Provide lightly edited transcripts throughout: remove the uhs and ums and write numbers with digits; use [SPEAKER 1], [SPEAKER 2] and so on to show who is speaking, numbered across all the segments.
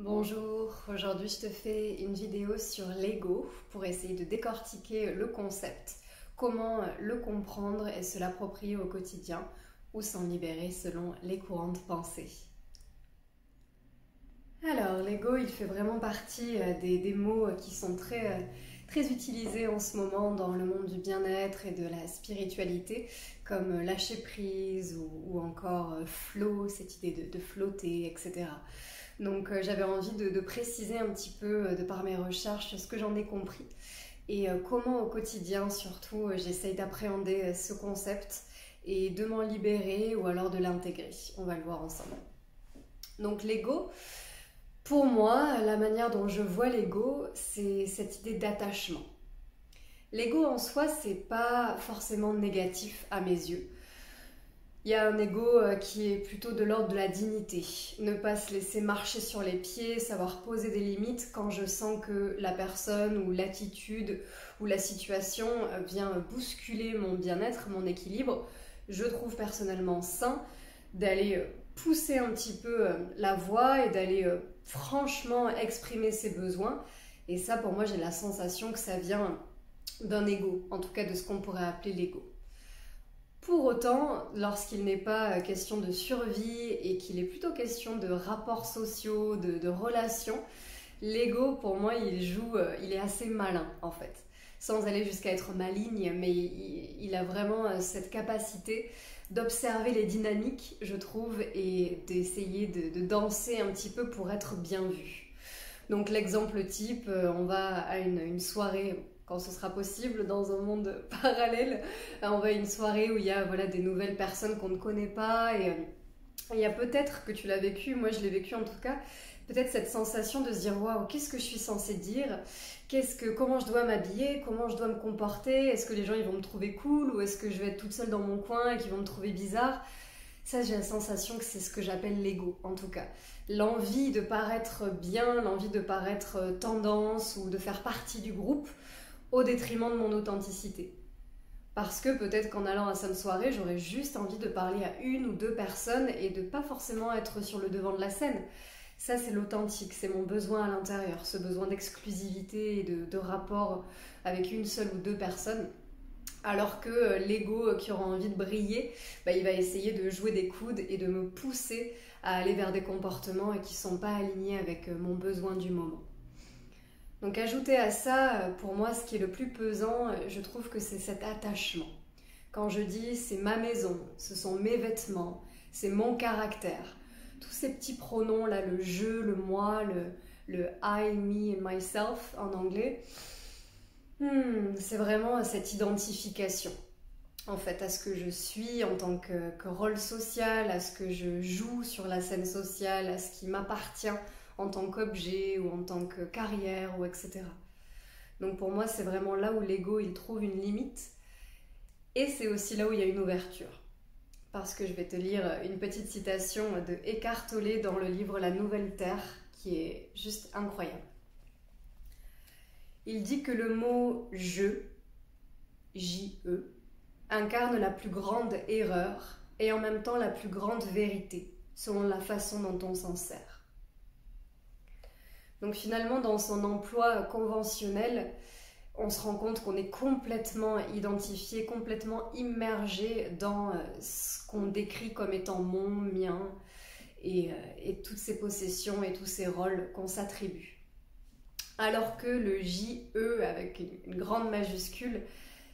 [SPEAKER 1] Bonjour, aujourd'hui je te fais une vidéo sur l'ego pour essayer de décortiquer le concept, comment le comprendre et se l'approprier au quotidien ou s'en libérer selon les courants de pensée. Alors l'ego il fait vraiment partie des mots qui sont très utilisés en ce moment dans le monde du bien-être et de la spiritualité comme lâcher prise ou encore flow, cette idée de flotter, etc. Donc j'avais envie de préciser un petit peu de par mes recherches ce que j'en ai compris et comment au quotidien surtout j'essaye d'appréhender ce concept et de m'en libérer ou alors de l'intégrer. On va le voir ensemble. Donc l'ego, pour moi, la manière dont je vois l'ego, c'est cette idée d'attachement. L'ego en soi, c'est pas forcément négatif à mes yeux. Il y a un ego qui est plutôt de l'ordre de la dignité. Ne pas se laisser marcher sur les pieds, savoir poser des limites quand je sens que la personne ou l'attitude ou la situation vient bousculer mon bien-être, mon équilibre. Je trouve personnellement sain d'aller pousser un petit peu la voix et d'aller franchement exprimer ses besoins. Et ça, pour moi, j'ai la sensation que ça vient d'un ego, en tout cas de ce qu'on pourrait appeler l'ego. Pour autant, lorsqu'il n'est pas question de survie et qu'il est plutôt question de rapports sociaux, de relations, l'ego, pour moi, il est assez malin en fait. Sans aller jusqu'à être maligne, mais il a vraiment cette capacité d'observer les dynamiques, je trouve, et d'essayer de danser un petit peu pour être bien vu. Donc l'exemple type, on va à une soirée quand ce sera possible dans un monde parallèle. On va à une soirée où il y a voilà, des nouvelles personnes qu'on ne connaît pas et il y a peut-être que tu l'as vécu, moi je l'ai vécu en tout cas, peut-être cette sensation de se dire waouh, qu'est-ce que je suis censée dire, comment je dois m'habiller, comment je dois me comporter, est-ce que les gens ils vont me trouver cool ou est-ce que je vais être toute seule dans mon coin et qu'ils vont me trouver bizarre. Ça, j'ai la sensation que c'est ce que j'appelle l'ego, en tout cas. L'envie de paraître bien, l'envie de paraître tendance ou de faire partie du groupe au détriment de mon authenticité. Parce que peut-être qu'en allant à cette soirée, j'aurais juste envie de parler à une ou deux personnes et de pas forcément être sur le devant de la scène. Ça, c'est l'authentique, c'est mon besoin à l'intérieur, ce besoin d'exclusivité et de rapport avec une seule ou deux personnes. Alors que l'ego qui aura envie de briller, il va essayer de jouer des coudes et de me pousser à aller vers des comportements qui ne sont pas alignés avec mon besoin du moment. Donc ajouter à ça, pour moi, ce qui est le plus pesant, je trouve que c'est cet attachement. Quand je dis c'est ma maison, ce sont mes vêtements, c'est mon caractère, tous ces petits pronoms là, le je, le moi, le I, me and myself en anglais, c'est vraiment cette identification en fait à ce que je suis en tant que rôle social, à ce que je joue sur la scène sociale, à ce qui m'appartient en tant qu'objet ou en tant que carrière ou etc. Donc pour moi c'est vraiment là où l'ego il trouve une limite et c'est aussi là où il y a une ouverture. Parce que je vais te lire une petite citation de Eckhart Tolle dans le livre La Nouvelle Terre qui est juste incroyable. Il dit que le mot je, J-E, incarne la plus grande erreur et en même temps la plus grande vérité, selon la façon dont on s'en sert. Donc finalement, dans son emploi conventionnel, on se rend compte qu'on est complètement identifié, complètement immergé dans ce qu'on décrit comme étant mon, mien, et toutes ces possessions et tous ces rôles qu'on s'attribue. Alors que le J-E avec une grande majuscule,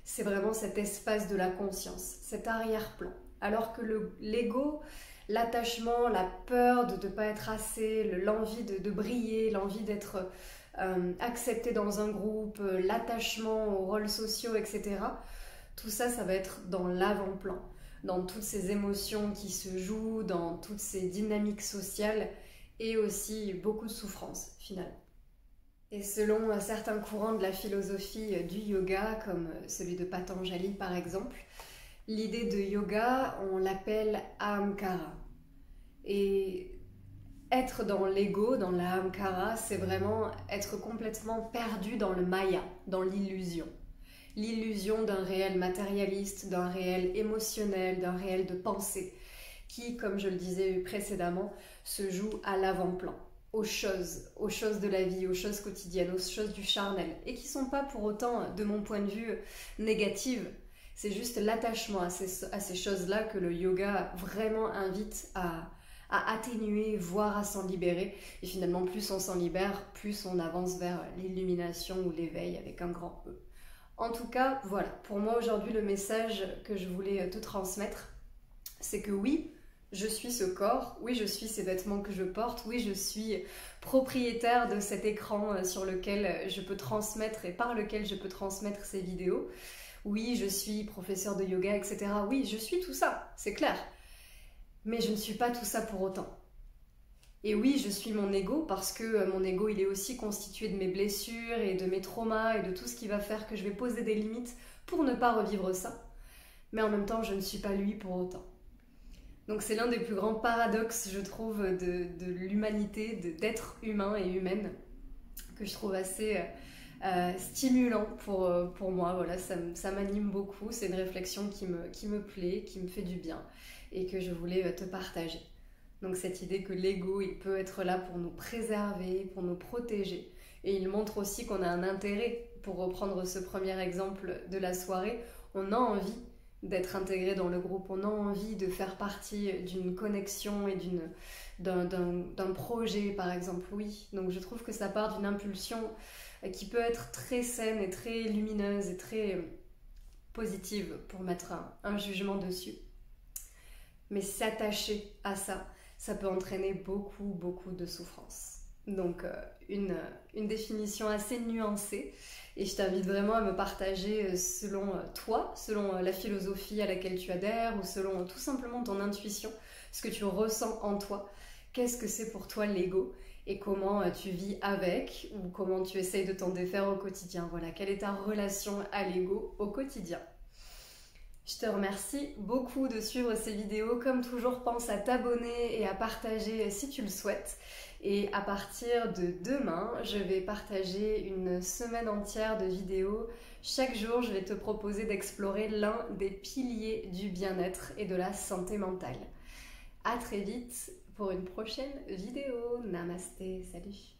[SPEAKER 1] c'est vraiment cet espace de la conscience, cet arrière-plan. Alors que l'ego, l'attachement, la peur de ne pas être assez, l'envie de briller, l'envie d'être accepté dans un groupe, l'attachement aux rôles sociaux, etc. Tout ça, ça va être dans l'avant-plan, dans toutes ces émotions qui se jouent, dans toutes ces dynamiques sociales et aussi beaucoup de souffrance finalement. Et selon certains courants de la philosophie du yoga, comme celui de Patanjali par exemple, l'idée de yoga, on l'appelle ahamkara. Et être dans l'ego, dans l'ahamkara, c'est vraiment être complètement perdu dans le maya, dans l'illusion. L'illusion d'un réel matérialiste, d'un réel émotionnel, d'un réel de pensée, qui, comme je le disais précédemment, se joue à l'avant-plan. aux choses de la vie, aux choses quotidiennes, aux choses du charnel, et qui sont pas pour autant, de mon point de vue, négatives. C'est juste l'attachement à ces choses-là que le yoga vraiment invite à atténuer, voire à s'en libérer. Et finalement, plus on s'en libère, plus on avance vers l'illumination ou l'éveil avec un grand E. En tout cas, voilà, pour moi aujourd'hui, le message que je voulais te transmettre, c'est que oui, je suis ce corps, oui, je suis ces vêtements que je porte, oui, je suis propriétaire de cet écran sur lequel je peux transmettre et par lequel je peux transmettre ces vidéos. Oui, je suis professeur de yoga, etc. Oui, je suis tout ça, c'est clair. Mais je ne suis pas tout ça pour autant. Et oui, je suis mon ego parce que mon ego, il est aussi constitué de mes blessures et de mes traumas et de tout ce qui va faire que je vais poser des limites pour ne pas revivre ça. Mais en même temps, je ne suis pas lui pour autant. Donc c'est l'un des plus grands paradoxes, je trouve, de l'humanité, d'être humain et humaine, que je trouve assez stimulant pour moi. Voilà, ça m'anime beaucoup, c'est une réflexion qui me plaît, qui me fait du bien et que je voulais te partager. Donc cette idée que l'ego, il peut être là pour nous préserver, pour nous protéger. Et il montre aussi qu'on a un intérêt, pour reprendre ce premier exemple de la soirée, on a envie d'être intégré dans le groupe, on a envie de faire partie d'une connexion et d'un projet par exemple, oui. Donc je trouve que ça part d'une impulsion qui peut être très saine et très lumineuse et très positive pour mettre un jugement dessus. Mais s'attacher à ça, ça peut entraîner beaucoup de souffrance. Donc une définition assez nuancée, et je t'invite vraiment à me partager selon toi, selon la philosophie à laquelle tu adhères ou selon tout simplement ton intuition, ce que tu ressens en toi. Qu'est-ce que c'est pour toi l'ego et comment tu vis avec ou comment tu essayes de t'en défaire au quotidien. Voilà, quelle est ta relation à l'ego au quotidien? Je te remercie beaucoup de suivre ces vidéos. Comme toujours, pense à t'abonner et à partager si tu le souhaites. Et à partir de demain, je vais partager une semaine entière de vidéos. Chaque jour, je vais te proposer d'explorer l'un des piliers du bien-être et de la santé mentale. À très vite pour une prochaine vidéo. Namasté, salut!